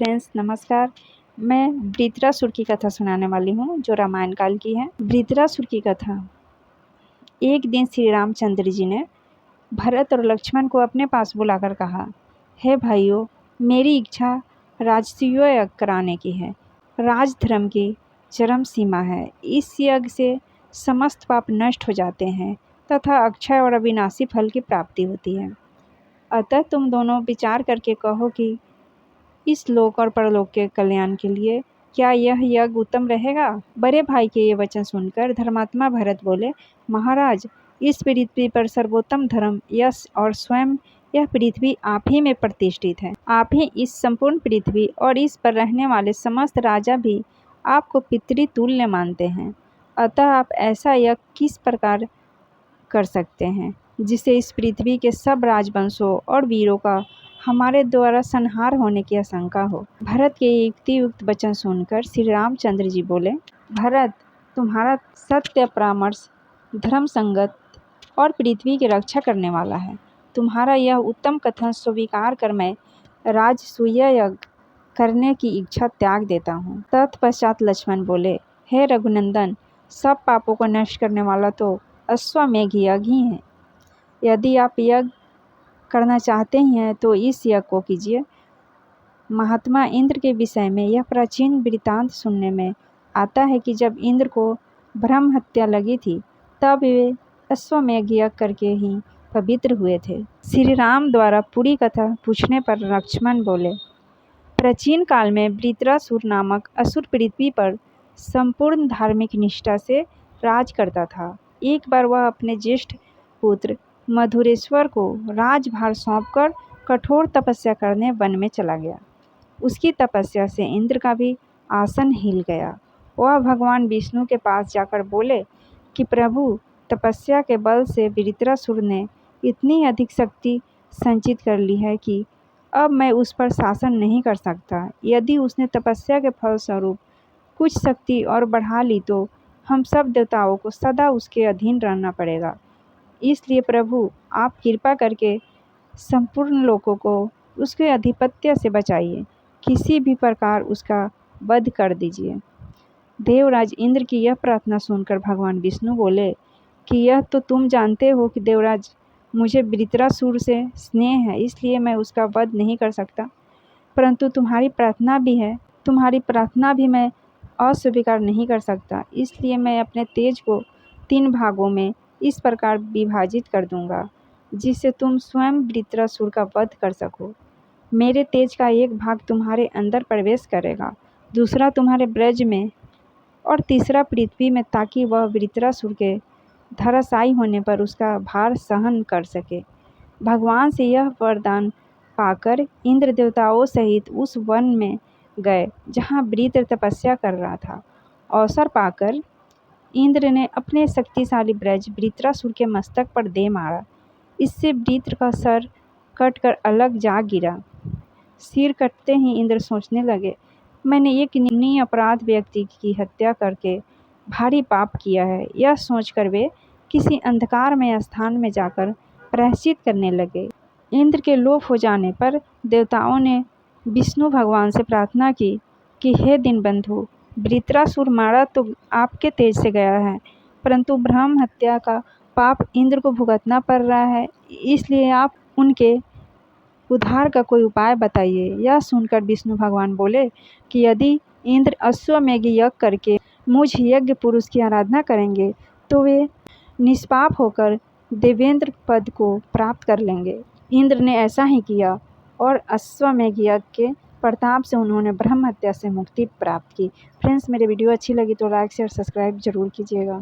Friends नमस्कार। मैं वृत्रासुर की कथा सुनाने वाली हूँ जो रामायण काल की है। वृत्रासुर की कथा। एक दिन श्री रामचंद्र जी ने भरत और लक्ष्मण को अपने पास बुलाकर कहा, हे भाइयों, मेरी इच्छा राजसूय यज्ञ कराने की है। राजधर्म की चरम सीमा है। इस यज्ञ से समस्त पाप नष्ट हो जाते हैं तथा अक्षय और अविनाशी फल की प्राप्ति होती है। अतः तुम दोनों विचार करके कहो कि इस लोक और परलोक के कल्याण के लिए क्या यह यज्ञ उत्तम रहेगा। बड़े भाई के ये वचन सुनकर धर्मात्मा भरत बोले, महाराज, इस पृथ्वी पर सर्वोत्तम धर्म, यश और स्वयं यह पृथ्वी आप ही में प्रतिष्ठित है। आप ही इस संपूर्ण पृथ्वी और इस पर रहने वाले समस्त राजा भी आपको पितृतुल्य मानते हैं। अतः आप ऐसा यज्ञ किस प्रकार कर सकते हैं जिससे इस पृथ्वी के सब राजवंशों और वीरों का हमारे द्वारा संहार होने की आशंका हो। भरत के युक्तियुक्त वचन सुनकर श्री रामचंद्र जी बोले, भरत, तुम्हारा सत्य परामर्श धर्म संगत और पृथ्वी की रक्षा करने वाला है। तुम्हारा यह उत्तम कथन स्वीकार कर मैं राजसूय यज्ञ करने की इच्छा त्याग देता हूँ। तत्पश्चात लक्ष्मण बोले, हे रघुनंदन, सब पापों को नष्ट करने वाला तो अश्वमेघ यज्ञ ही है। यदि आप यज्ञ करना चाहते ही हैं तो इस यज्ञ को कीजिए। महात्मा इंद्र के विषय में यह प्राचीन वृत्तांत सुनने में आता है कि जब इंद्र को ब्रह्म हत्या लगी थी तब वे अश्वमेघ यज्ञ करके ही पवित्र हुए थे। श्री राम द्वारा पूरी कथा पूछने पर लक्ष्मण बोले, प्राचीन काल में वृत्रासुर नामक असुर पृथ्वी पर संपूर्ण धार्मिक निष्ठा से राज करता था। एक बार वह अपने ज्येष्ठ पुत्र मधुरेश्वर को राजभार सौंपकर कठोर तपस्या करने वन में चला गया। उसकी तपस्या से इंद्र का भी आसन हिल गया। वह भगवान विष्णु के पास जाकर बोले कि प्रभु, तपस्या के बल से वृत्रासुर ने इतनी अधिक शक्ति संचित कर ली है कि अब मैं उस पर शासन नहीं कर सकता। यदि उसने तपस्या के फलस्वरूप कुछ शक्ति और बढ़ा ली तो हम सब देवताओं को सदा उसके अधीन रहना पड़ेगा। इसलिए प्रभु, आप कृपा करके संपूर्ण लोकों को उसके अधिपत्य से बचाइए। किसी भी प्रकार उसका वध कर दीजिए। देवराज इंद्र की यह प्रार्थना सुनकर भगवान विष्णु बोले कि यह तो तुम जानते हो कि देवराज, मुझे वृत्रासुर से स्नेह है, इसलिए मैं उसका वध नहीं कर सकता। परंतु तुम्हारी प्रार्थना भी मैं अस्वीकार नहीं कर सकता। इसलिए मैं अपने तेज को 3 भागों में इस प्रकार विभाजित कर दूंगा जिससे तुम स्वयं वृत्रासुर का वध कर सको। मेरे तेज का एक भाग तुम्हारे अंदर प्रवेश करेगा, दूसरा तुम्हारे ब्रज में और तीसरा पृथ्वी में, ताकि वह वृत्रासुर के धराशायी होने पर उसका भार सहन कर सके। भगवान से यह वरदान पाकर इंद्र देवताओं सहित उस वन में गए जहाँ वृत्र तपस्या कर रहा था। अवसर पाकर इंद्र ने अपने शक्तिशाली ब्रज वृत्रासुर के मस्तक पर दे मारा। इससे वृत्र का सर कटकर अलग जा गिरा। सिर कटते ही इंद्र सोचने लगे, मैंने एक निंदनीय अपराध व्यक्ति की हत्या करके भारी पाप किया है। यह सोचकर वे किसी अंधकारमय स्थान में जाकर प्रायश्चित करने लगे। इंद्र के लोप हो जाने पर देवताओं ने विष्णु भगवान से प्रार्थना की कि हे दीनबंधु, वृत्रासुर मारा तो आपके तेज से गया है, परंतु ब्रह्म हत्या का पाप इंद्र को भुगतना पड़ रहा है। इसलिए आप उनके उद्धार का कोई उपाय बताइए। यह सुनकर विष्णु भगवान बोले कि यदि इंद्र अश्वमेघ यज्ञ करके मुझ यज्ञ पुरुष की आराधना करेंगे तो वे निष्पाप होकर देवेंद्र पद को प्राप्त कर लेंगे। इंद्र ने ऐसा ही किया और अश्वमेघ यज्ञ के प्रताप से उन्होंने ब्रह्म हत्या से मुक्ति प्राप्त की। फ्रेंड्स, मेरी वीडियो अच्छी लगी तो लाइक शेयर सब्सक्राइब जरूर कीजिएगा।